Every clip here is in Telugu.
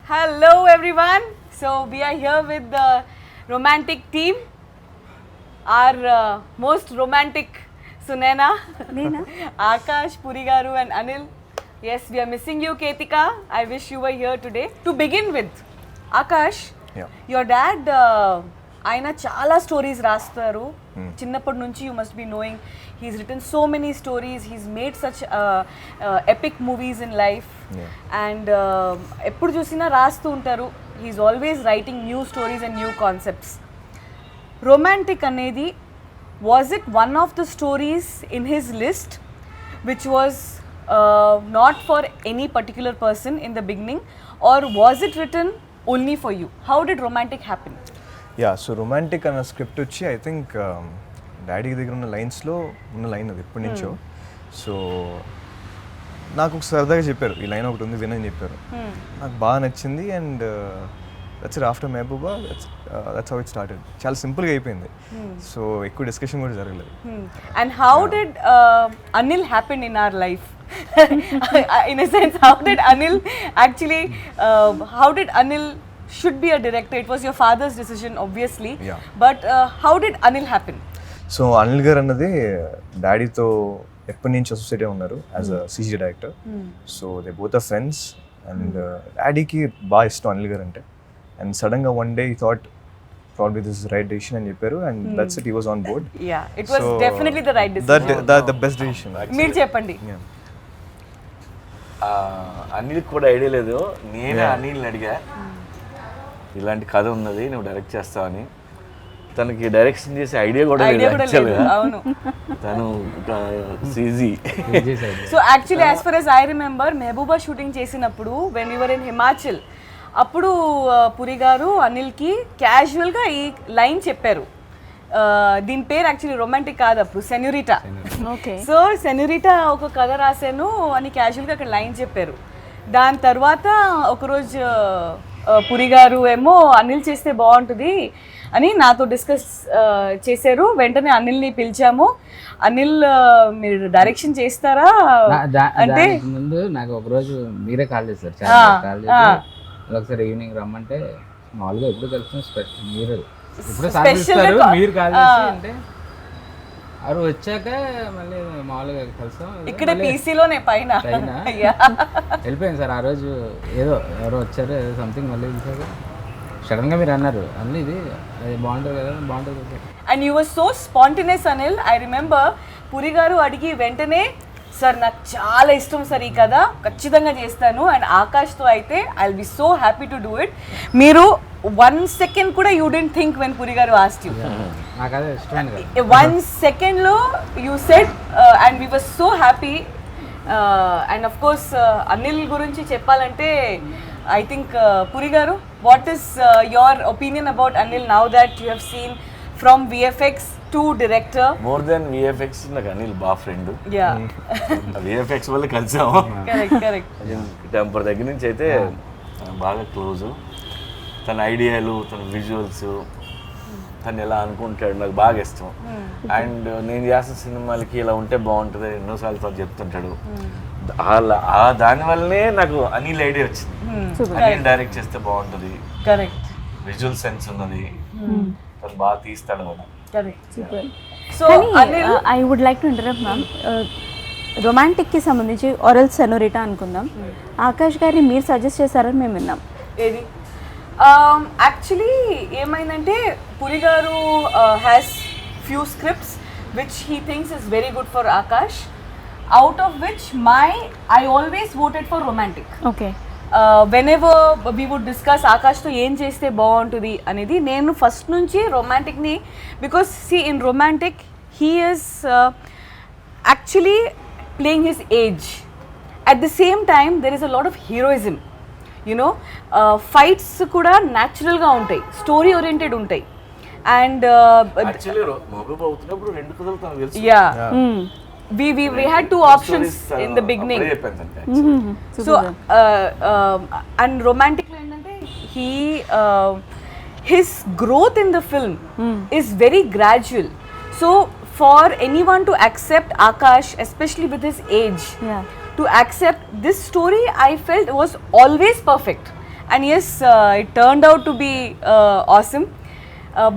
Hello everyone. So we are here with the romantic team. Our most romantic Sunena, Akash, Purigaru and Anil. Yes, we are missing you, Ketika. I wish you were here today. To begin with, Akash, Yeah. your dad, ఆయన చాలా స్టోరీస్ రాస్తారు చిన్నప్పటి నుంచి you must be knowing he's written so many stories he's made such epic movies in life and ఎప్పుడు చూసినా రాస్తూ ఉంటారు he's always writing new stories and new concepts Romantic అనేది was it one of the stories in his list which was not for any particular person in the beginning or was it written only for you how did Romantic happen yeah so Romantic అన్న స్క్రిప్ట్ వచ్చి ఐ థింక్ డాడీ దగ్గర ఉన్న లైన్స్లో ఉన్న లైన్ అది ఎప్పటి నుంచో సో నాకు ఒక సరదాగా చెప్పారు ఈ లైన్ ఒకటి ఉంది వినని చెప్పారు నాకు బాగా నచ్చింది and that's it after Mehbooba that's how it started చాలా సింపుల్గా అయిపోయింది సో ఎక్కువ డిస్కషన్ కూడా జరగలేదు and how did Anil happen in our life in a sense how did Anil actually how did Anil should be a director? It was your father's decision obviously, Yeah. but how did Anil happen? So Anil garu అన్నది డాడీతో ఎప్పటి నుంచి అసోసియేట్ ఉన్నారు as a CG director so they both are friends and డాడీకి బాగా ఇష్టం అనిల్ గారు అంటే అండ్ సడన్గా వన్ డే ఈ thought probably this is right decision అని చెప్పారు and that's it he was on board Yeah, it was definitely the right decision. The best decision మీరు చెప్పండి. అనిల్ కూడా ఐడియా లేదు నేనే అనిల్ని అడిగా ఇలాంటి కథ ఉన్నది నువ్వు డైరెక్ట్ చేస్తావని తనకి డైరెక్షన్ చేసే ఐడియా కూడా లేదు Idea కూడా లేదు. యాక్చువల్గా అవును. తను CG So actually as far as I remember Mehbooba shooting చేసినప్పుడు when we were in Himachal అప్పుడు పురి గారు అనిల్కి క్యాజువల్గా ఈ లైన్ చెప్పారు దీని పేరు యాక్చువల్లీ రొమాంటిక్ కాదు అప్పుడు సెన్యూరిటా సో సెన్యూరిటా ఒక కథ రాశాను అని క్యాజువల్గా అక్కడ లైన్ చెప్పారు దాని తర్వాత ఒకరోజు పురి గారు ఏమో అనిల్ చేస్తే బాగుంటుంది అని నాతో డిస్కస్ చేశారు వెంటనే అనిల్ని పిలిచాము అనిల్ మీరు డైరెక్షన్ చేస్తారా అంటే ముందు నాకు ఒకరోజు మీరే కాల్ చేశారు చాలా కాల్ చేసి ఒకసారి ఈవినింగ్ రమ్మంటే మామూలుగా ఎప్పుడు కలుస్తాం మీరు ఇప్పుడు సాధిస్తారు మీరు కాల్ చేసి అంటే అవి వచ్చాక మళ్ళీ మామూలుగా కలుస్తాం ఇక్కడ పీసీలోనే పైన వెళ్ళిపోయింది సార్ ఆ రోజు ఏదో ఎవరో వచ్చారు ఏదో సంథింగ్ మళ్ళీ చూసాక సడన్గా మీరు అన్నారు అన్నీ ఇది అది బాగుంటుంది కదా బాగుంటుంది కదా and you were so spontaneous Anil I remember Puri గారు అడిగి వెంటనే సార్ నాకు చాలా ఇష్టం సార్ ఈ కథ ఖచ్చితంగా చేస్తాను అండ్ ఆకాష్తో అయితే I will be so happy to do it మీరు 1 second కూడా యూ డెంట్ థింక్ వెన్ పురి గారు ఆస్క్డ్ యూ నాకు అదే ఇష్టమైన కదా 1 second లో you said and we were so happy and of course Anil గురించి చెప్పాలంటే ఐ థింక్ పురి గారు what is your opinion about Anil now that you have seen from VFX to director more than VFX నాకు అనిల్ బా ఫ్రెండ్ యా విఎఫ్ఎక్స్ వల్ల కలిసాము కరెక్ట్ టెంపర్ దగ్గర నుంచి అయితే బాగా క్లోజు తన ఐడియాలు తన విజువల్స్ తను ఎలా అనుకుంటాడు నాకు బాగా ఇష్టం అండ్ నేను చేసిన సినిమాలకి ఇలా ఉంటే బాగుంటుంది ఎన్నోసార్లు తను చెప్తుంటాడు దానివల్లనే నాకు అనిల్ ఐడియా వచ్చింది అనిల్ డైరెక్ట్ చేస్తే బాగుంటుంది కరెక్ట్ విజువల్ సెన్స్ ఉన్నది తను బాగా తీస్తాడు కదా so I would like to interrupt ma'am రొమాంటిక్కి సంబంధించి ఆరల్ సెనోరిటా అనుకుందాం ఆకాష్ గారిని మీరు సజెస్ట్ చేశారని మేము విన్నాం ఏది యాక్చువల్లీ ఏమైందంటే పురి గారు has few scripts which he thinks is very good for Akash out of which I always voted for romantic okay whenever we would discuss ఆకాష్తో ఏం చేస్తే బాగుంటుంది అనేది నేను ఫస్ట్ నుంచి రొమాంటిక్ని because see in romantic he is actually playing his age at the same time there is a lot of heroism you know fights కూడా న్యాచురల్గా ఉంటాయి స్టోరీ ఓరియంటెడ్ ఉంటాయి అండ్ యాక్చువల్లీ మహబూబ్ అవుతున్నప్పుడు రెండు కథలు తనకు తెలుసు yeah we had two options in the beginning. So and romantic lo endante he his growth in the film is very gradual. So for anyone to accept Akash, especially with his age, to accept this story, I felt was always perfect. And as it turned out to be awesome.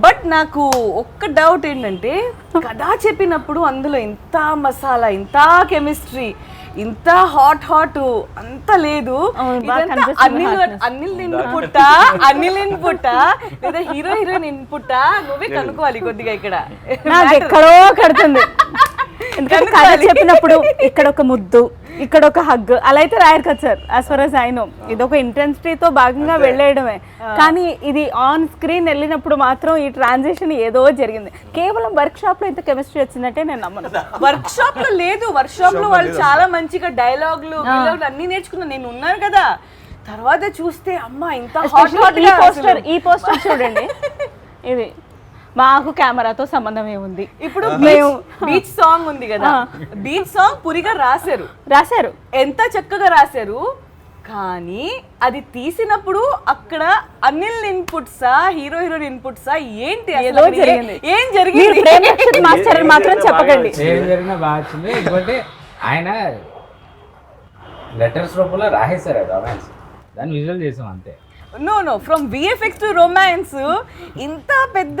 But నాకు ఒక్క డౌట్ ఏంటంటే కథ చెప్పినప్పుడు అందులో ఇంత మసాలా, ఇంత కెమిస్ట్రీ, ఇంత హాట్ అంత లేదు. అనిల్ ఇన్పుట్ లేదా హీరోయిన్ ఇన్పుట్ నువ్వే కనుక్కోవాలి కొద్దిగా ఇక్కడ. నాకు ఎక్కడో కడుతుంది. ఎందుకంటే కథ చెప్పినప్పుడు ఇక్కడ ఒక ముద్దు, ఇక్కడ ఒక హగ్ అలా అయితే రాయరు కదా sir. As for as I know ఇదొక ఇంటెన్సిటీతో భాగంగా వెళ్ళేయడమే. కానీ ఇది ఆన్ స్క్రీన్ వెళ్ళినప్పుడు మాత్రం ఈ ట్రాన్సిషన్ ఏదో జరిగింది. కేవలం వర్క్ షాప్ లో ఇంత కెమిస్ట్రీ వచ్చిందంటే నేను నమ్మను. వర్క్ షాప్ లో లేదు, వర్క్ షాప్ లో వాళ్ళు చాలా మంచిగా డైలాగులు అన్ని నేర్చుకున్నాను, నేను ఉన్నాను కదా. తర్వాత చూస్తే అమ్మా ఇంత ఈ పోస్టర్ చూడండి. ఇది మాకు కెమెరాతో సంబంధం ఏముంది? ఇప్పుడు మేము బీచ్ సాంగ్ ఉంది కదా, బీచ్ సాంగ్ పురిగా రాశారు, ఎంత చక్కగా రాశారు. కానీ అది తీసినప్పుడు అక్కడ అనిల్ ఇన్పుట్సా హీరోయిన్ ఇన్పుట్సా ఏంటి ఏం జరిగింది? మాస్టర్ మాత్రం చెప్పకండి. ఏం జరిగినా బాగా వచ్చింది. ఎందుకంటే ఆయన లెటర్స్ రూపంలో రాసేశారు రొమాన్స్, దాన్ని విజువల్ చేసాం అంతే. No, from VFX to romance, ఇంత పెద్ద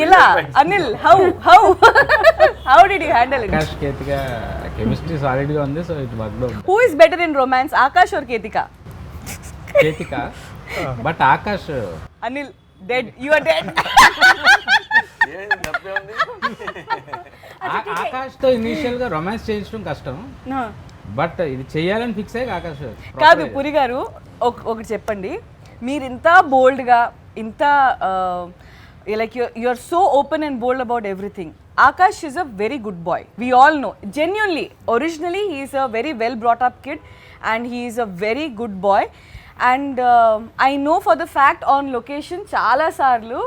ఇలా Anil how did you handle it? Akash Ketika chemistry solid గా ఉంది, so it work out. Who is better in romance, Akash or Ketika? Ketika, but Akash. Anil, dead, you are dead. Akash తో ఇనిషియల్ గా రొమాన్స్ చేయించడం కష్టం, బట్ ఇది చెయ్యాలని ఫిక్స్ అయ్యి ఆకాష్. కాదు పురి గారు, ఒకటి చెప్పండి. మీరు ఇంత బోల్డ్గా ఇంత like you are so open and bold about everything. Akash is a very good boy. We all know. Genuinely, originally he is a very well brought up kid and he is a very good boy. And I know for the fact on location చాలా సార్లు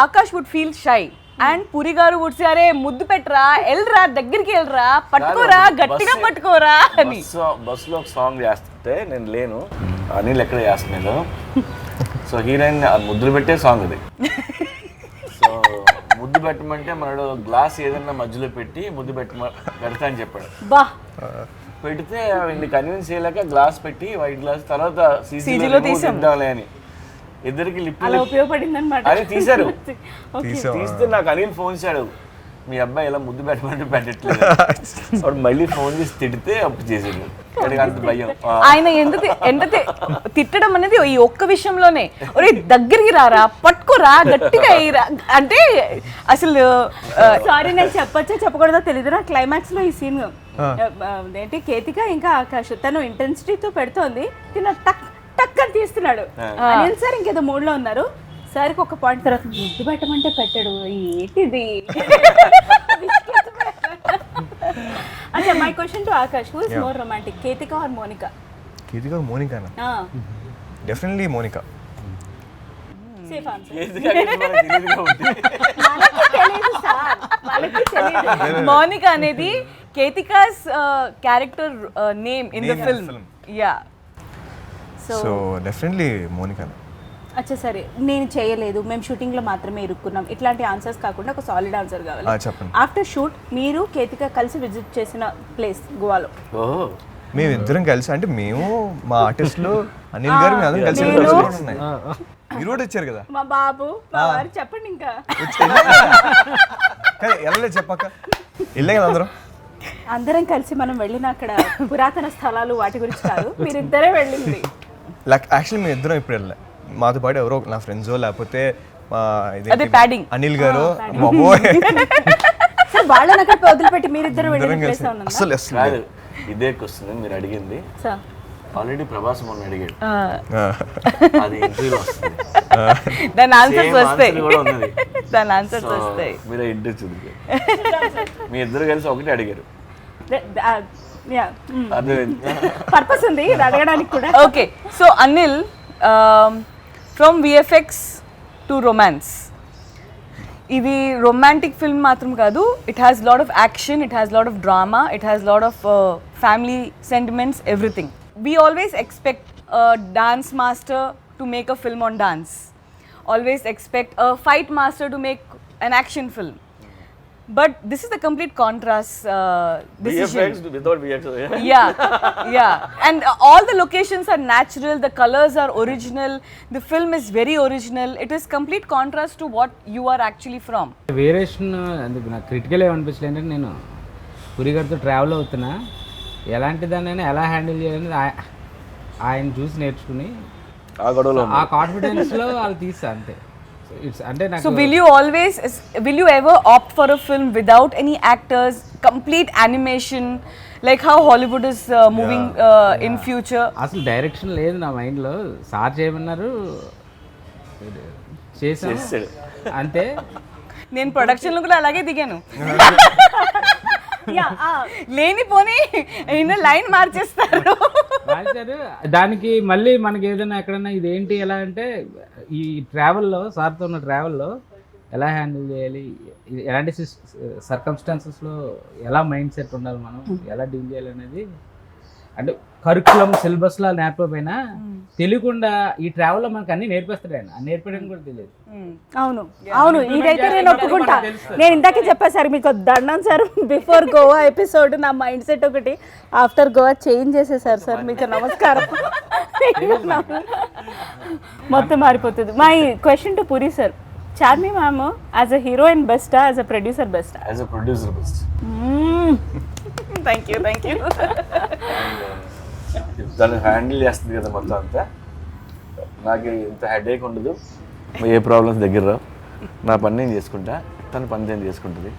Akash would feel shy. And Puri గారు would say, అరే ముద్దు పెట్టరా, వెళ్ళరా, దగ్గరికి వెళ్ళరా, పట్టుకోరా, గట్టిగా పట్టుకోరా అని. బస్సులో ఒక సాంగ్ చేస్తుంటే నేను లేను, అనిల్ ఎక్కడ చేస్తున్నాడు. సో హీరోయిన్ ముద్దులు పెట్టే సాంగ్ అది. సో ముద్దు పెట్టమంటే మనడు గ్లాస్ ఏదైనా మధ్యలో పెట్టి ముద్దు పెడతా అని చెప్పాడు. బా పెడితే వీడిని కన్విన్స్ చేయలేక గ్లాస్ పెట్టి వైట్ గ్లాస్ తర్వాత సీజీలో తీద్దాంలే అని ఇద్దరికి లిప్ ఉపయోగపడింది అనమాట. అని తీశారు. తీస్తే నాకు అనిల్ ఫోన్ చేశాడు, మీ అబ్బాయి ఇలా ముద్దు పెట్టమంటే పెట్టట్లేదు. అప్పుడు మళ్ళీ ఫోన్ చేసి తిడితే అప్పుడు చేసాడు. అంత భయం. ఆయన ఎంత తిట్టడం అనేది ఈ ఒక్క విషయంలోనే, ఒరే దగ్గరికి రారా, పట్టుకోరా, గట్టిగా అయ్యిరా అంటే అసలు సారీ నేను చెప్పొచ్చో చెప్పకూడదో తెలియదు. నా క్లైమాక్స్ లో ఈ సీన్ ఏంటి, కేతిక ఇంకా ఆకాష్ తను ఇంటెన్సిటీతో పెడుతోంది, తిన టక్ టక్ అని తీస్తున్నాడు. అనిల్ సార్ ఇంకేదో మూడ్ లో ఉన్నారు. సార్కి ఒక పాయింట్ తర్వాత ముద్దు పెట్టమంటే పెట్టాడు, ఏంటిది? अच्छा, my question to Akash, who is more romantic, Ketika or Monica? Ketika or Monica na? Definitely Monica. Safe answer. Monica అనేది Ketika's character name in the film. Yeah. So definitely Monica. అచ్చా సరే, నేను చేయలేదు, మేము షూటింగ్లో మాత్రమే ఇరుక్కున్నాం, ఇట్లాంటి ఆన్సర్స్ కాకుండా ఒక సాలిడ్ ఆన్సర్ కావాలి. చెప్పండి. ఆఫ్టర్ షూట్ మీరు కేతిక కలిసి విజిట్ చేసిన ప్లేస్ గోవాలో? మేము ఇద్దరం కలిసి, అంటే మేము మా ఆర్టిస్టులు అనిల్ గారు మేము అందరం కలిసి ఉన్నాయి. మీరు కూడా వచ్చారు కదా, మా బాబు మా వారు. చెప్పండి ఇంకా. వెళ్ళలేదు చెప్పాక వెళ్ళే కదా అందరం కలిసి మనం వెళ్ళిన అక్కడ పురాతన స్థలాలు వాటి గురించి కాదు, మీరిద్దరే వెళ్ళింది. యాక్చువల్లీ మేము ఇద్దరం ఇప్పుడు వెళ్ళలే, మాతో పాటు ఎవరో నా ఫ్రెండ్స్ లేకపోతే అనిల్ గారు వాళ్ళని అక్కడ వదిలిపెట్టి మీరిద్దరు అసలు కాదు. ఇదే క్వశ్చన్ మీరు అడిగింది ఆల్రెడీ ప్రభాస్ మొన్న అడిగాడు, అది ఇంటర్వ్యూలో వస్తుంది, దాని ఆన్సర్స్ వస్తాయి, కూడా ఉన్నది, దాని ఆన్సర్స్ వస్తాయి. మీరు ఇంటర్వ్యూ చూడండి, మీ ఇద్దరు కలిసి ఒకటి అడిగారు, పర్పస్ ఉంది అడగడానికి కూడా. Okay, so Anil, from VFX to romance, ఇది రొమాంటిక్ ఫిల్మ్ మాత్రం కాదు, it has lot of action, it has lot of drama, it has lot of family sentiments, everything. We always expect a dance master to make a film on dance, always expect a fight master to make an action film. But this is the complete contrast decision. VFX without VFX. Yeah. And all the locations are natural, the colors are original, the film is very original. It is complete contrast to what you are actually from. Variation అందుకు నాకు క్రిటికల్ ఏమనిపించలేదు అంటే నేను పురి గారితో ట్రావెల్ అవుతున్నా ఎలాంటి దాన్ని ఎలా హ్యాండిల్ చేయాలని ఆయన చూసి నేర్చుకుని ఆ గొడవలో ఆ కాన్ఫిడెన్స్లో వాళ్ళు తీస్తా అంతే. ఇట్స్ అంటే నాకు So will you ever opt for a film without any actors, complete animation, like how Hollywood is moving in future? అసలు డైరెక్షన్ లేదు నా మైండ్లో. సార్ చేయమన్నారు చేశాను అంతే. నేను ప్రొడక్షన్ లో కూడా అలాగే దిగాను. లేనిపోని లైన్ మార్చేస్తారు. మార్చారు. దానికి మళ్ళీ మనకి ఏదైనా ఎక్కడన్నా ఇదేంటి ఎలా అంటే ఈ ట్రావెల్లో సార్తో ఉన్న ట్రావెల్లో ఎలా హ్యాండిల్ చేయాలి, ఎలాంటి సర్కమ్స్టాన్సెస్లో ఎలా మైండ్ సెట్ ఉండాలి, మనం ఎలా డీల్ చేయాలి అనేది అంటే కరికులం సిలబస్లో నేర్పకపోయినా తెలియకుండా ఈ ట్రావెల్లో మనకు అన్ని నేర్పిస్తాడు ఆయన. నేర్పడానికి కూడా తెలియదు. అవును ఇదైతే నేను ఒప్పుకుంటా. నేను ఇందాకే చెప్పా సార్ మీకు దండం సార్, బిఫోర్ గోవా ఎపిసోడ్ నా మైండ్ సెట్ ఒకటి, ఆఫ్టర్ గోవా చేంజ్ చేసేసారు సార్. మీకు నమస్కారం. మొత్తం మారిపోతుంది. My question to Puri sir, Charmi ma'am as a heroine బెస్టా, యాజ్ అ ప్రొడ్యూసర్ బెస్టా? As a producer best. Thank you. దాన్ని హ్యాండిల్ చేస్తుంది కదా మొత్తం అంతా. నాకు ఇంత హెడేక్ ఉండదు, ఏ ప్రాబ్లమ్స్ దగ్గర రావు. నా పని నేను చేసుకుంటా, తన పని నేను చేసుకుంటుంది.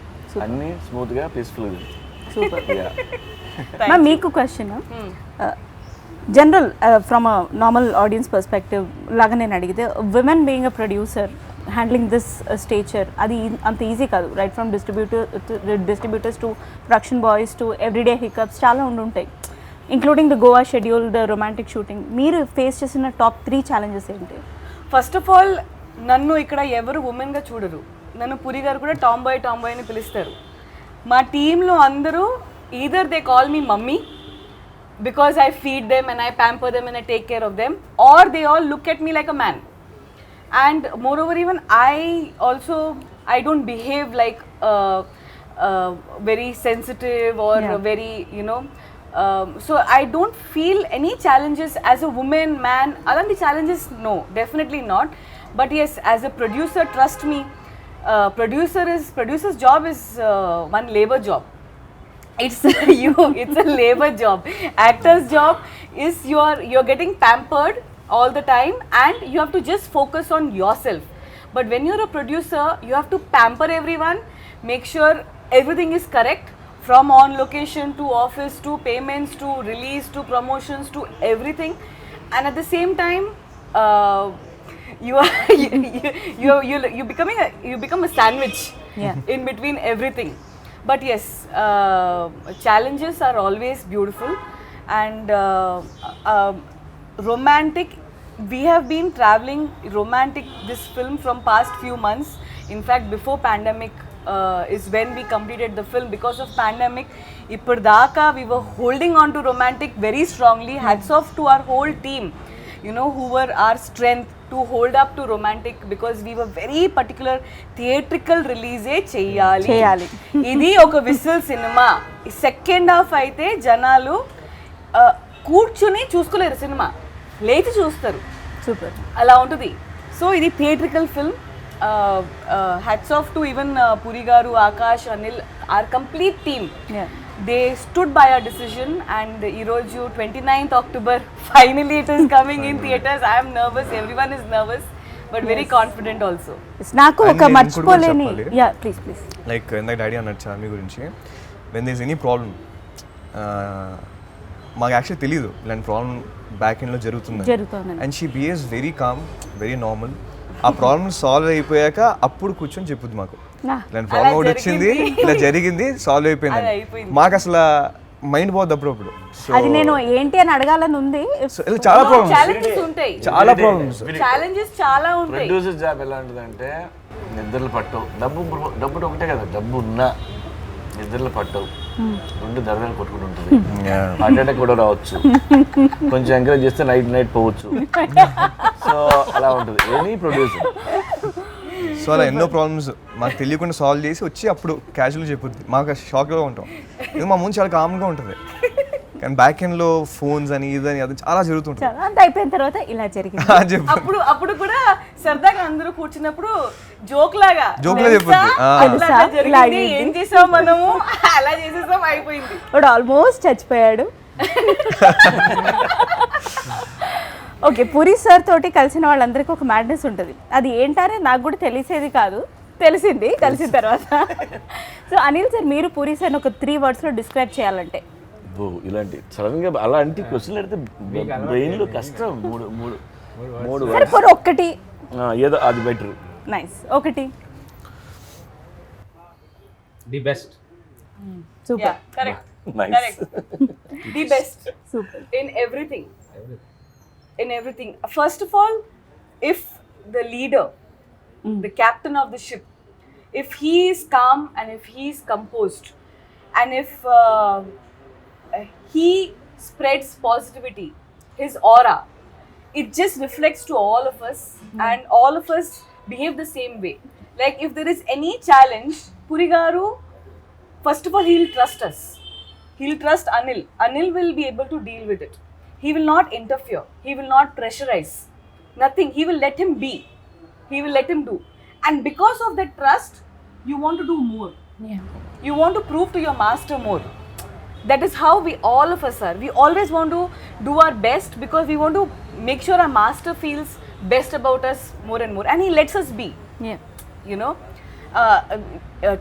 అన్నీ స్మూత్గా పీస్ఫుల్గా. సూపర్. మ్యామ్ మీకు question, general from a normal audience perspective లాగా నేను అడిగితే, women being a producer handling this stature అది అంత ఈజీ కాదు. Right from distributors to production boys to everyday hiccups చాలా ఉండుంటాయి, including the Goa schedule, the Romantic shooting. మీరు ఫేస్ చేసిన టాప్ 3 ఛాలెంజెస్ ఏంటి? ఫస్ట్ ఆఫ్ ఆల్ నన్ను ఇక్కడ ఎవరు ఉమెన్గా చూడరు. నన్ను పురి గారు కూడా టామ్ బాయ్ అని పిలుస్తారు. మా టీంలో అందరూ either they call me mummy because I feed them and I pamper them and I take care of them, or they all look at me like a man. And moreover, even I don't behave like very sensitive or very, so I don't feel any challenges as a woman, man. Alanti challenges, no, definitely not. But yes, as a producer, trust me, producer's job is one labor job. It's a labor job. Actor's job is you're getting pampered all the time and you have to just focus on yourself. But when you're a producer, you have to pamper everyone, make sure everything is correct, from on location to office to payments to release to promotions to everything. And at the same time, you become a sandwich in between everything. But yes, challenges are always beautiful. And romantic, we have been traveling romantic this film from past few months. In fact, before pandemic is when we completed the film. Because of pandemic, ippurdaka we were holding on to romantic very strongly. Hats off to our whole team, who were our strength to hold up to romantic, because we were very particular. Theatrical release cheyali. Idi oka whistle cinema. Second half aithe janalu కూర్చుని చూసుకోలేరు, సినిమా లేచి చూస్తారు. సూపర్, అలా ఉంటుంది. సో ఇది theatrical film. Hats off to even Puri గారు, Akash, Anil, or complete team. They stood by our decision. And ఈరోజు 29th October finally it is coming in theatres. I'm nervous, everyone is nervous, but very confident also. నాకు ఒక మర్చిపోలేని, ప్లీజ్ లైక్ ఇందాక డాడీ అన్నట్టు చార్మి గురించి, when there is any problem, మాకు యాక్చువల్లీ తెలియదు ఇలాంటి ప్రాబ్లం బ్యాక్ ఎండ్లో జరుగుతుంది. And she behaves very calm, very normal. ఆ ప్రాబ్లమ్ సాల్వ్ అయిపోయాక అప్పుడు కూర్చొని చెప్పుద్ది మాకు, ఇలాంటి ప్రాబ్లం ఒకటి వచ్చింది, ఇలా జరిగింది, సాల్వ్ అయిపోయింది. మాకు అసలు మైండ్ పోద్ది అప్పుడప్పుడు. సో అది నేను ఏంటి అని అడగాలని ఉంది. చాలా ప్రాబ్లమ్స్, ఛాలెంజెస్ ఉంటాయి, చాలా ప్రాబ్లమ్స్, ఛాలెంజెస్ చాలా ఉంటాయి. ప్రొడ్యూసర్ జాబ్ ఎలా ఉంటుందంటే నిద్రలు పట్టవు. డబ్బు ఒకటే కదా, డబ్బు ఉన్నా నిద్రలు పట్టవు, రెండు దరదలు కొట్టుకుంటూ ఉంటుంది. హార్ట్ అటాక్ కూడా రావచ్చు, కొంచెం ఎంకరేజ్ చేస్తే నైట్ పోవచ్చు. సో అలా ఉంటుంది ఎనీ ప్రొడ్యూసర్. సో సో అలా ఎన్నో ప్రాబ్లమ్స్ మాకు తెలియకుండా సాల్వ్ చేసి వచ్చి అప్పుడు క్యాజువల్గా చెప్పుద్ది. మాకు షాక్లో ఉంటాం, ఇది మా ముందు చాలా కామ్గా ఉంటుంది. కానీ బ్యాక్ ఎండ్లో ఫోన్స్ అని ఇదని అది చాలా జరుగుతుంటుంది. చాలా అంత అయిపోయిన తర్వాత ఇలా జరిగింది. చెప్పు అప్పుడు కూడా సరదాగా అందరూ కూర్చున్నప్పుడు జోక్ లాగా జోక్లా తెలుసా? చెప్పుద్ది. అట్లా అట్లా జరిగింది, ఏం చేసాం మనము, అలా చేసేసాం, అయిపోయింది. వాడు ఆల్మోస్ట్ చచ్చిపోయాడు. ఓకే, పూరి సార్ తోటి కలిసిన వాళ్ళందరికీ ఒక మ్యాడ్నెస్ ఉంటుంది. అది ఏంటనే నాకు కూడా తెలిసేది కాదు, తెలిసింది కలిసిన తర్వాత. సో అనిల్ సార్, మీరు పూరి సార్ని ఒక 3 wordsలో డిస్క్రైబ్ చేయాలంటే? ఇలాంటి సడన్ గా అలాంటి క్వశ్చన్ అడిగితే బ్రెయిన్ లో కష్టం. మూడు సరే పోనీ ఒక్కటి. ఏదో అది బెటర్. నైస్, ఒకటి. The best. Super. Correct. Nice. The best super. in everything. First of all, if the leader, the captain of the ship, if he is calm and if he is composed and if he spreads positivity, his aura, it just reflects to all of us and all of us behave the same way. Like if there is any challenge, Puri garu, first of all, he'll trust us. He'll trust Anil. Anil will be able to deal with it. He will not interfere. He will not pressurize. Nothing. He will let him be. He will let him do. And because of that trust, you want to do more. Yeah. You want to prove to your master more. That is how we all of us are. We always want to do our best because we want to make sure our master feels best about us more and more. And he lets us be. Yeah. You know,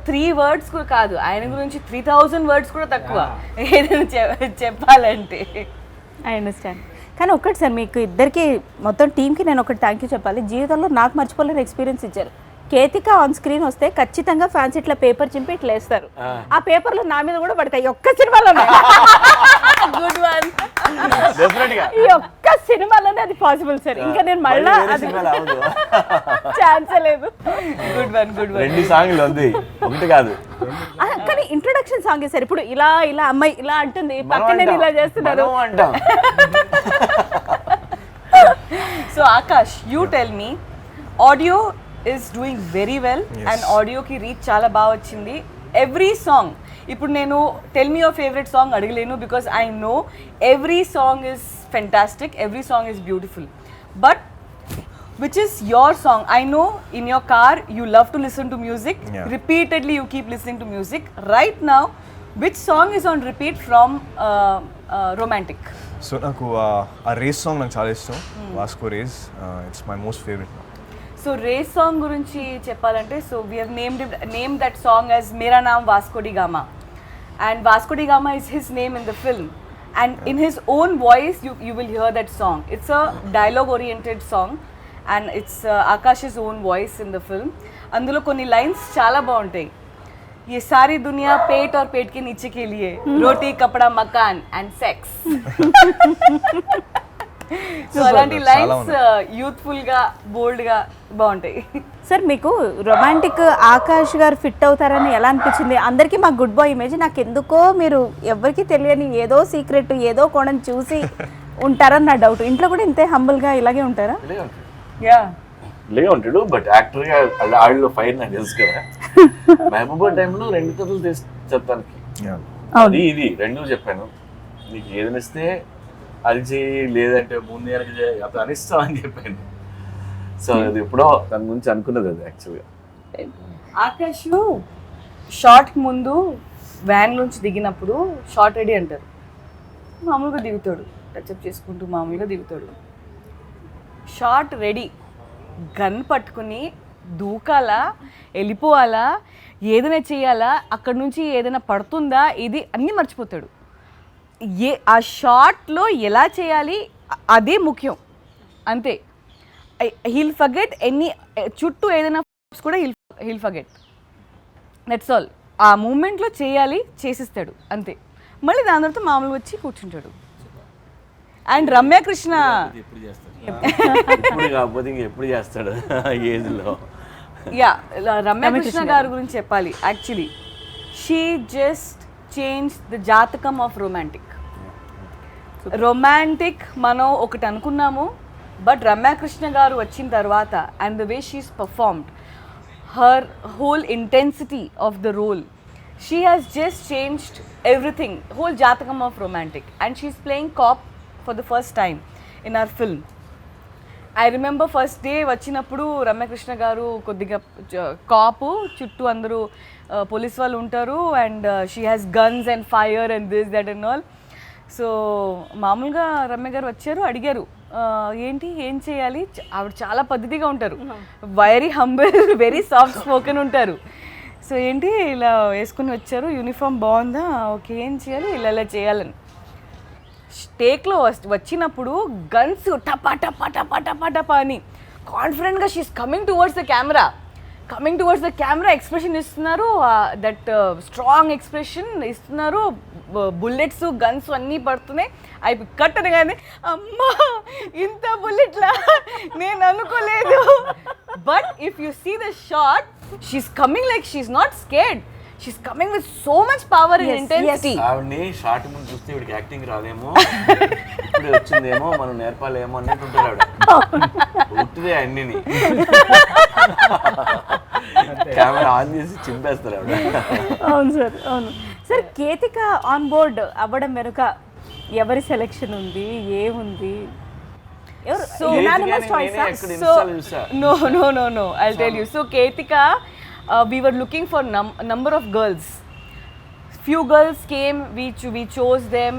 3 words కూడా కాదు, ఆయన గురించి 3000 words కూడా తక్కువ ఏదైనా చెప్పాలంటే. I understand. కానీ ఒక్కటి సార్, మీకు ఇద్దరికి మొత్తం టీంకి నేను ఒకటి థ్యాంక్ యూ చెప్పాలి. జీవితంలో నాకు మర్చిపోలేని ఎక్స్పీరియన్స్ ఇచ్చారు. కేతిక ఆన్ స్క్రీన్ వస్తే ఖచ్చితంగా ఫ్యాన్స్ ఇట్లా పేపర్ చింపి ఇట్లా వేస్తారు. ఆ పేపర్లు నా మీద కూడా పడతాయి. ఒక్క సినిమాలోనే గుడ్ వన్. ఈ ఒక్క సినిమాలోనే అది పాసిబుల్ సార్. ఇంకా నేను మళ్ళా అది ఛాన్స్ లేదు. Good one, good one. 2 సాంగ్లు ఉంది, ఒకటి కాదు. కానీ ఇంట్రొడక్షన్ సాంగ్ సార్. ఇప్పుడు ఇలా ఇలా అమ్మాయి ఇలా అంటుంది, పక్కన నేను ఇలా చేస్తున్నారు. So Akash, you tell me, audio is doing very well. Yes. And audio ki reach చాలా బాగా వచ్చింది. Every song, ఇప్పుడు నేను tell me your favorite song అడగలేను because I know every song is fantastic, every song is beautiful. But which is your song? I know in your car you love to listen to music. Yeah. Repeatedly you keep listening to music. Right now, which song is on repeat from Romantic? So నాకు ఆ రేస్ సాంగ్ నాకు చాలా ఇష్టం. Vasco race, it's my most favourite. So race song గురించి చెప్పాలంటే, so we have named that song as Mera Naam Vasco da Gama, and Vasco da Gama is his name in the film, and in his own voice you will hear that song. It's a dialogue oriented song and it's Akash own voice in the film. అందులో కొన్ని లైన్స్ చాలా బాగుంటాయి. ये सारी दुनिया पेट और पेट के नीचे के लिए, रोटी कपड़ा मकान एंड सेक्स. సో అలాంటి లైన్స్ యూత్ఫుల్ గా బోల్డ్ గా బాగుంటాయి. సార్, మీకు రొమాంటిక్ ఆకాష్ గారు ఫిట్ అవుతారని ఎలా అనిపించింది? అందరికీ మా గుడ్ బాయ్ ఇమేజ్, నాకు ఎందుకో మీరు ఎవరికి తెలియని ఏదో సీక్రెట్ ఏదో కోణం చూసి ఉంటారని నా డౌట్. ఇంట్లో కూడా ఇంతే హంబుల్గా ఇలాగే ఉంటారా? యా, ఇలాగే ఉంటాడు. బట్ యాక్టర్ గా ఆడిలో ఫైర్ నాకు తెలుసు కదా. మహబూబా టైంలో 2 కథలు తీసి చెప్తానికి, అది ఇది 2 చెప్పాను. నీకు ఏదనిస్తే అది చేయి, లేదంటే ముందు అతను అనిస్తాం అని చెప్పాను. సో అది ఎప్పుడో తన గురించి అనుకున్నది అది యాక్చువల్గా. ఆకాష్ షార్ట్ ముందు వ్యాన్ నుంచి దిగినప్పుడు షార్ట్ రెడీ అంటారు. మామూలుగా దిగుతాడు, టచ్అప్ చేసుకుంటూ మామూలుగా దిగుతాడు. షార్ట్ రెడీ, గన్ పట్టుకుని దూకాలా, వెళ్ళిపోవాలా, ఏదైనా చేయాలా, అక్కడి నుంచి ఏదైనా పడుతుందా, ఇది అన్నీ మర్చిపోతాడు. ఆ షార్ట్లో ఎలా చేయాలి అదే ముఖ్యం, అంతే. హీల్ ఫర్గెట్ ఎనీ, చుట్టూ ఏదైనా కూడా హీల్ ఫర్గెట్, దట్స్ ఆల్. ఆ మూమెంట్లో చేయాలి, చేసిస్తాడు అంతే. మళ్ళీ దాని తర్వాత మామూలుగా వచ్చి కూర్చుంటాడు. అండ్ రమ్యకృష్ణ ఇప్పుడు కాకపోతే ఇంకెప్పుడు చేస్తాడు ఏజ్లో. యా, రమ్యకృష్ణ గారి గురించి చెప్పాలి. Actually she just change the జాతకం ఆఫ్ రొమాంటిక్. రొమాంటిక్ మనం ఒకటి అనుకున్నాము, బట్ రమ్యకృష్ణ గారు వచ్చిన తర్వాత and the way she's performed, her whole intensity of the role. She has just changed everything, whole jatakam of romantic, and she's playing cop for the first time in our film. I remember first day వచ్చినప్పుడు రమ్యకృష్ణ గారు కొద్దిగా కాపు చుట్టూ అందరూ పోలీస్ వాళ్ళు ఉంటారు and she has guns and fire and this that and all. So మామూలుగా రమ్య గారు వచ్చారు, అడిగారు ఏంటి ఏం చేయాలి. ఆవిడ చాలా పద్ధతిగా ఉంటారు, very humble, very soft spoken ఉంటారు. సో ఏంటి ఇలా వేసుకుని వచ్చారు, యూనిఫామ్ బాగుందా, ఓకే ఏం చేయాలి, ఇలా ఇలా చేయాలని. టేక్లో వచ్చినప్పుడు గన్స్ టపా టపా టపా టపా టపా అని కాన్ఫిడెంట్గా she's coming towards the camera expression ఇస్తున్నారు, దట్ స్ట్రాంగ్ ఎక్స్ప్రెషన్ ఇస్తున్నారు, బుల్లెట్స్ గన్స్ అన్నీ పడుతున్నాయి. అవి కట్ అనగానే అమ్మా ఇంత బుల్లెట్లా నేను అనుకోలేదు. But if you see the shot she's coming like she's not scared, she's coming with so much power and intensity. ఆవిడని షార్ట్ ముందు చూస్తే వీడికి యాక్టింగ్ రాదేమో, ఇప్పుడు వచ్చిందేమో మనం నేర్పాలేమో అన్నట్టు ఉంటారు ఆవిడ. ఉట్టిదే అన్నిని కెమెరా ఆన్ చేసి చింపేస్తారు ఆవిడ. అవును సార్, అవును సార్. కేతిక ఆన్ బోర్డ్ అవ్వడం వెనుక ఎవరి సెలెక్షన్ ఉంది, ఏముంది? So unanimous choice, no, I'll tell you. So Ketika, we were looking for number of girls. Few girls came, we chose them,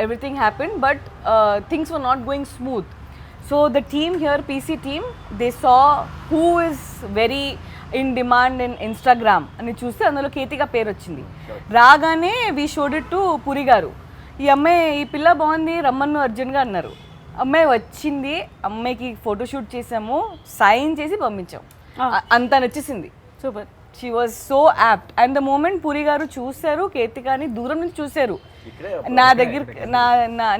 everything happened, but things were not going smooth. So the team here, PC team, they saw who is very in demand in Instagram అని చూస్తే అందులో కేతిక పేరు వచ్చింది. రాగానే we showed it to puri గారు. ఈ అమ్మాయి ఈ పిల్ల బాగుంది రమ్మన్ను అర్జెంట్గా అన్నారు. అమ్మాయి వచ్చింది, అమ్మాయికి ఫోటోషూట్ చేసాము, సైన్ చేసి పంపించాం, అంత నచ్చేసింది. Super. She was so apt. And the moment Puri garu చూశారు కేతికాని, దూరం నుంచి చూశారు, నా దగ్గర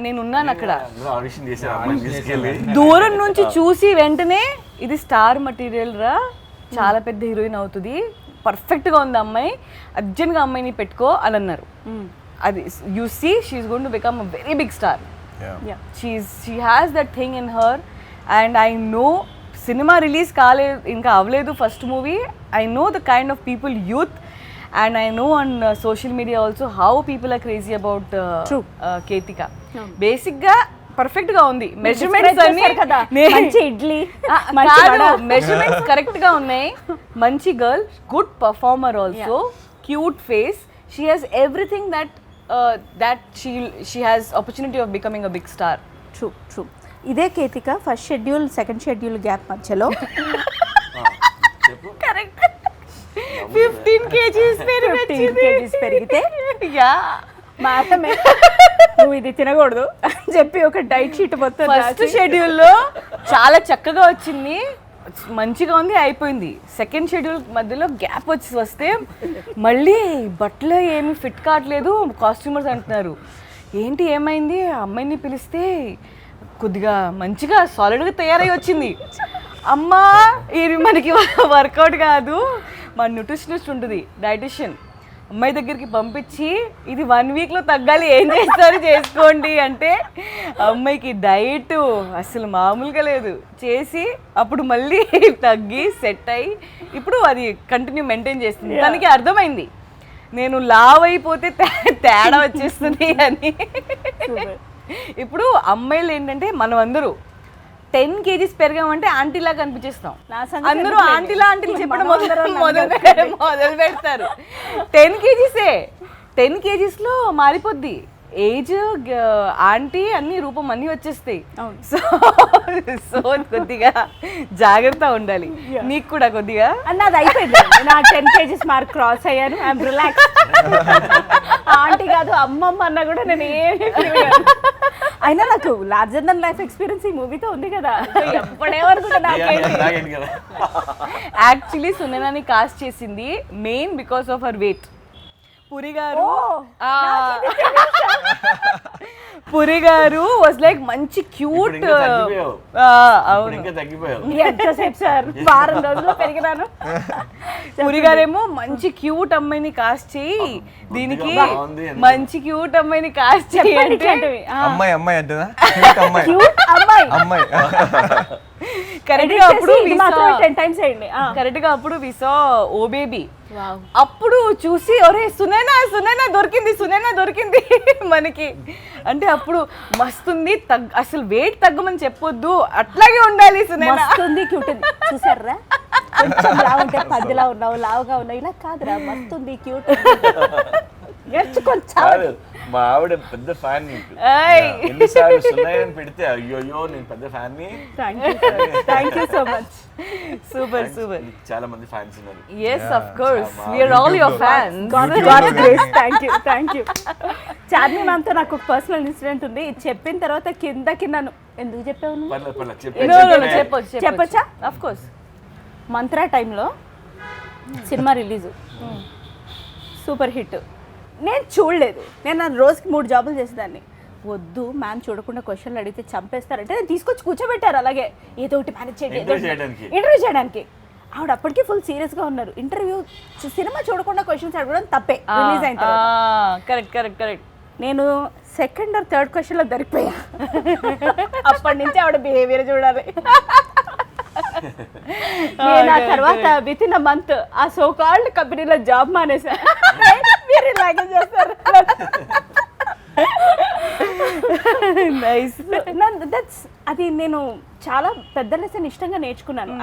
నేను ఉన్నాను అక్కడ, ఆడిషన్ చేశారు అమ్మాయిని తీసుకెళ్ళి. దూరం నుంచి చూసి వెంటనే ఇది స్టార్ మెటీరియల్ రా, చాలా పెద్ద హీరోయిన్ అవుతుంది, పర్ఫెక్ట్గా ఉంది అమ్మాయి, అర్జెంట్గా అమ్మాయిని పెట్టుకో అని అన్నారు. అది you see she's going to become a very big star. She has that thing in her, and I know cinema release ఇంకా అవ్వలేదు first movie. I know the kind of people youth, and I know on social media also how people are crazy about Ketika. Basic గా పర్ఫెక్ట్ గా ఉంది, మెజర్మెంట్స్ అన్ని మంచి ఇడ్లీ, మెజర్మెంట్స్ కరెక్ట్ గా ఉన్నాయి. మంచి girl, good performer also, cute face. She has everything that she has opportunity of becoming a big star. True. ఇదే Ketika first schedule second schedule gap మధ్యలో కరెక్ట్ 15 kgs పెరిగితే యా మాటమే నువ్వు ఇది తినకూడదు అని చెప్పి ఒక డైట్ షీట్ మొత్తం ఫస్ట్ షెడ్యూల్లో చాలా చక్కగా వచ్చింది, మంచిగా ఉంది, అయిపోయింది. సెకండ్ షెడ్యూల్ మధ్యలో గ్యాప్ వస్తే మళ్ళీ బట్టలు ఏమి ఫిట్ కావట్లేదు, కాస్ట్యూమర్స్ అంటున్నారు ఏంటి ఏమైంది, అమ్మాయిని పిలిస్తే కొద్దిగా మంచిగా సాలిడ్గా తయారై వచ్చింది. అమ్మా ఇది మనకి వర్కౌట్ కాదు, మా న్యూట్రిషనిస్ట్ ఉంటుంది డైటిషియన్, అమ్మాయి దగ్గరికి పంపించి ఇది 1 weekలో తగ్గాలి, ఏం చేస్తారు చేసుకోండి అంటే అమ్మాయికి డైట్ అసలు మామూలుగా లేదు చేసి అప్పుడు మళ్ళీ తగ్గి సెట్ అయ్యి ఇప్పుడు అది కంటిన్యూ మెయింటైన్ చేస్తుంది. దానికి అర్థమైంది నేను లావ్ అయిపోతే తేడా వచ్చేస్తుంది అని. ఇప్పుడు అమ్మాయిలు ఏంటంటే మనం అందరూ 10 kgs పెరిగామంటే ఆంటీలా కనిపించేస్తాం, అందరూ ఆంటీలా చెప్పడం మొదలు పెడతారు. 10 kgsలో మారిపోద్ది ఏజ్, ఆంటీ అన్ని రూపం అన్నీ వచ్చేస్తాయి. సో కొద్దిగా జాగ్రత్త ఉండాలి, నీకు కూడా కొద్దిగా. అన్నది అయిపోయింది, నా 10 kgs మార్క్ క్రాస్ అయ్యాను, ఐఎమ్ రిలాక్స్. ఆంటీ కాదు అమ్మమ్మ అన్న కూడా నేను అయినా నాకు లార్జర్ దెన్ లైఫ్ ఎక్స్పీరియన్స్ ఈ మూవీతో ఉంది కదా, ఎప్పుడేమనుకుంటా. యాక్చువల్లీ సునైనాని కాస్ట్ చేసింది main because of her weight. Puri గారు వాజ్ లైక్ మంచి క్యూట్, ఎంతసేపు సార్ 4 రోజుల్లో పెరిగినాను. పురి గారేమో మంచి క్యూట్ అమ్మాయిని కాస్ట్ చేయి, దీనికి మంచి క్యూట్ అమ్మాయిని కాస్ట్ చేయి అంటే అమ్మాయి అంటేనా కరెక్ట్ గా అప్పుడు ఇది మాత్రమే 10 times వేయండి. కరెక్ట్ గా అప్పుడు వి సా ఓ బేబీ. Wow. అప్పుడు చూసి ఒరే సునైనా దొరికింది మనకి అంటే అప్పుడు మస్తుంది అసలు వెయిట్ తగ్గమని చెప్పొద్దు అట్లాగే ఉండాలి సునైనా. మస్తుంది క్యూట్ ఉంది చూసారా, కొంచెం లావు ఉంటే పదిలా ఉన్నావు, లావుగా ఉన్నావు, ఇలా కాదురా మస్తుంది క్యూట్ కాదు, మా ఆవిడ పెద్ద ఫ్యాన్ నీకు. ఏయ్. ఎన్నిసార్లు సున్నాయని పెడితే అయ్యో నేను పెద్ద ఫ్యాన్ ని. Thank you so much. Super నీకు చాలా మంది ఫ్యాన్స్ ఉన్నారు. yes of course we are all your fans. Thank you. Charmi మ్యామ్తో నాకు ఒక పర్సనల్ ఇన్సిడెంట్ ఉంది. ఇది చెప్పిన తర్వాత కిందకి నన్ను ఎందుకు చెప్పావు నువ్వు? పర్లేదు No, చెప్పొచ్చు చెప్పొచ్చా? of course. మంత్రా టైంలో సినిమా రిలీజు, సూపర్ హిట్. నేను చూడలేదు. నేను నా రోజుకి 3 జాబులు చేసేదాన్ని. వద్దు మ్యామ్ చూడకుండా క్వశ్చన్లు అడిగితే చంపేస్తారంటే నేను తీసుకొచ్చి కూర్చోబెట్టారు అలాగే ఏదో ఒకటి మేనేజ్ చేయండి ఇంటర్వ్యూ చేయడానికి. ఆవిడ అప్పటికి ఫుల్ సీరియస్గా ఉన్నారు. ఇంటర్వ్యూ సినిమా చూడకుండా క్వశ్చన్స్ అడగడం తప్పే రిలీజ్ అయిన తర్వాత. కరెక్ట్ నేను సెకండ్ ఆర్ థర్డ్ క్వశ్చన్లో దొరికిపోయా. అప్పటి నుంచి ఆవిడ బిహేవియర్ చూడాలి. నేను ఆ తర్వాత విత్ ఇన్ అ మంత్ ఆ సో కాల్డ్ కంపెనీలో జాబ్ మానేసా. మీరు ఇలాగే చేస్తారు. నైస్. అది నేను చాలా పెద్ద లెసన్ ఇష్టంగా నేర్చుకున్నాను.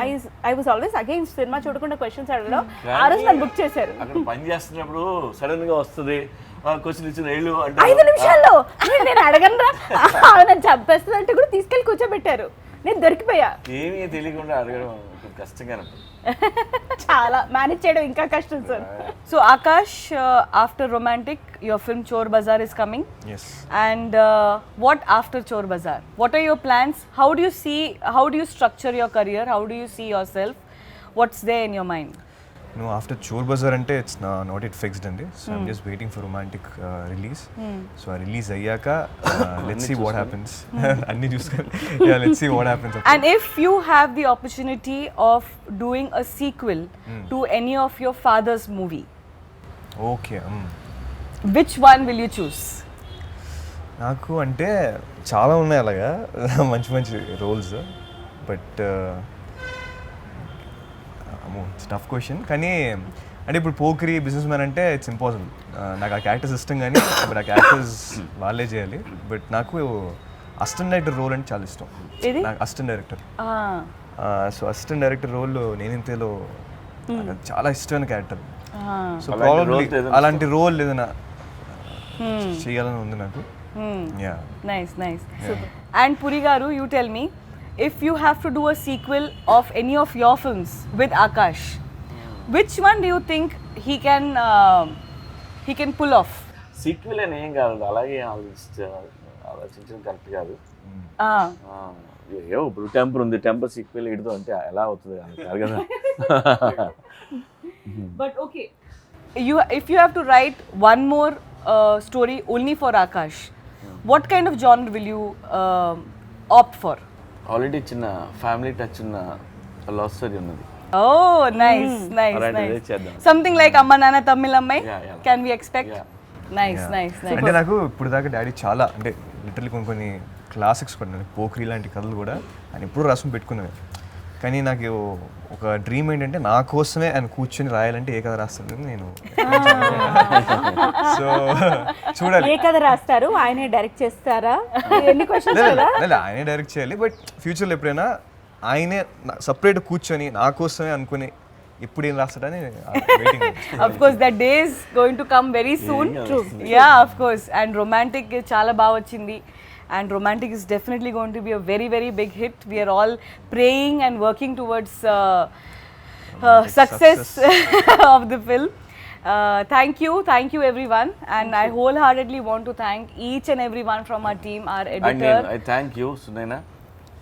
I was always against cinema చూడకుండా క్వశ్చన్స్ అడగడం. ఆ రోజు నన్ను బుక్ చేశారు. అక్కడ పని చేస్తున్నప్పుడు సడన్ గా వస్తుంది క్వశ్చన్ ఇచ్చిన రేళ్ళు 5 నిమిషాల్లో నేను అడగను రా నన్ను చంపేస్తుంది అంటే కూడా తీసుకెళ్ళి కూర్చోబెట్టారు. నేను దొరికిపోయా. ఏమీ తెలియకుండా అడగడం కష్టంగా చాలా మేనేజ్ చేయడం ఇంకా కష్టం sir. So Akash, after Romantic, your film Chor Bazaar is coming. Yes. And what after Chor Bazaar? What are your plans? How do you structure your career? How do you see yourself? What's there in your mind? No, after Chor Bazaar ante it's not yet fixed andi. So I'm just waiting for Romantic release. So I release ayyaka let's see what happens. Anni chuskoni. Yeah, let's see what happens. And if you have the opportunity of doing a sequel to any of your father's movie, Okay. which one will you choose? నాకు అంటే చాలా ఉన్నాయి అలాగా మంచి roles. But it's tough question. కానీ అంటే ఇప్పుడు పోక్రీ బిజినెస్ మ్యాన్ అంటే ఇట్స్ ఇంపాసిబుల్. నాకు ఆ క్యారెక్టర్స్ ఇష్టం కానీ బట్ ఆ క్యారెక్టర్స్ వాళ్ళే చేయాలి. బట్ నాకు అసిస్టెంట్ డైరెక్టర్ రోల్ అంటే చాలా ఇష్టం. నాకు assistant director. So assistant director role నేనింతేలో చాలా ఇష్టమైన క్యారెక్టర్. సో ప్రాబబ్లీ అలాంటి రోల్ ఏదైనా చేయాలని ఉంది నాకు. Yeah. Nice. And Puri Garu, you tell me, if you have to do a sequel of any of your films with Akash, which one do you think he can pull off? Sequel అని ఏం కాదు, అలాగే ఆలోచించడం కరెక్ట్ కాదు. ఏవో ఇప్పుడు టెంపర్ ఉంది, టెంపర్ సీక్వెల్ ఇడుతో అంటే ఎలా అవుతుంది కాదు కదా. But okay, if you have to write one more story only for Akash, what kind of genre will you opt for? Already చిన్న ఫ్యామిలీ టచ్ ఉన్న లవ్ స్టోరీ ఉన్నది. Oh, nice. అలాంటిదే చేద్దాం. Something like Amma Nana Tamil Ammai? Yeah. Can we expect? Yeah. Nice. అంటే నాకు ఇప్పుడు దాకా డాడీ చాలా అంటే లిటరలీ కొన్ని క్లాసిక్స్ కూడా పోక్రీ లాంటి కథలు కూడా ఆయన ఎప్పుడు రాసుకుని పెట్టుకునేవి. కానీ నాకు ఒక డ్రీమ్ ఏంటంటే నా కోసమే ఆయన కూర్చొని రాయాలంటే ఏ కథ రాస్తాను నేను. సో చూడాలి ఏ కథ రాస్తారు, ఆయనే డైరెక్ట్ చేస్తారా? ఎన్ని క్వశ్చన్స్ కదా. ఆయనే డైరెక్ట్ చేయాలి. బట్ ఫ్యూచర్లో ఎప్పుడైనా ఆయనే సపరేట్ కూర్చొని నా కోసమే అనుకుని ఎప్పుడు ఏం రాస్తాడని waiting. Of course, that day is going to come very soon. True. Yeah, of course. And Romantic చాలా బాగా వచ్చింది. And Romantic is definitely going to be a very, very big hit. We are all praying and working towards success of the film. Thank you everyone. And I wholeheartedly want to thank each and everyone from our team, our and editor. I thank you Sunaina,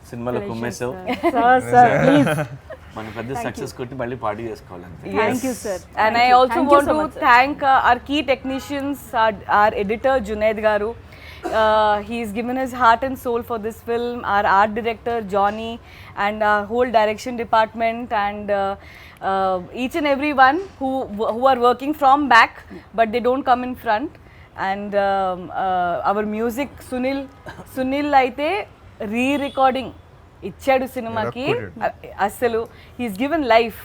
సినిమాలో కుమ్మేసావు. Sir please. మన పెద్ద సక్సెస్ కొట్టి మళ్ళీ పార్టీ చేసుకోవాలంటే. Thank you, sir. And I also Thank you want so to much, sir. thank our key technicians, our editor Junaid Garu. He's given his heart and soul for this film. Our art director Johnny, and our whole direction department, and each and everyone who are working from back, but they don't come in front. And our music Sunil aite re-recording ఇచ్చాడు సినిమాకి అసలు he's given life.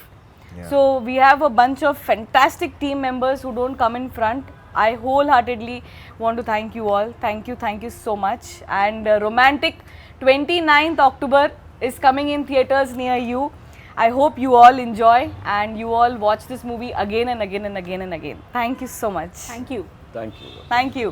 Yeah. So we have a bunch of fantastic team members who don't come in front. I wholeheartedly want to thank you all. Thank you so much. And Romantic 29th October is coming in theaters near you. I hope you all enjoy and you all watch this movie again and again and again and again. Thank you so much. Thank you. Thank you. Thank you.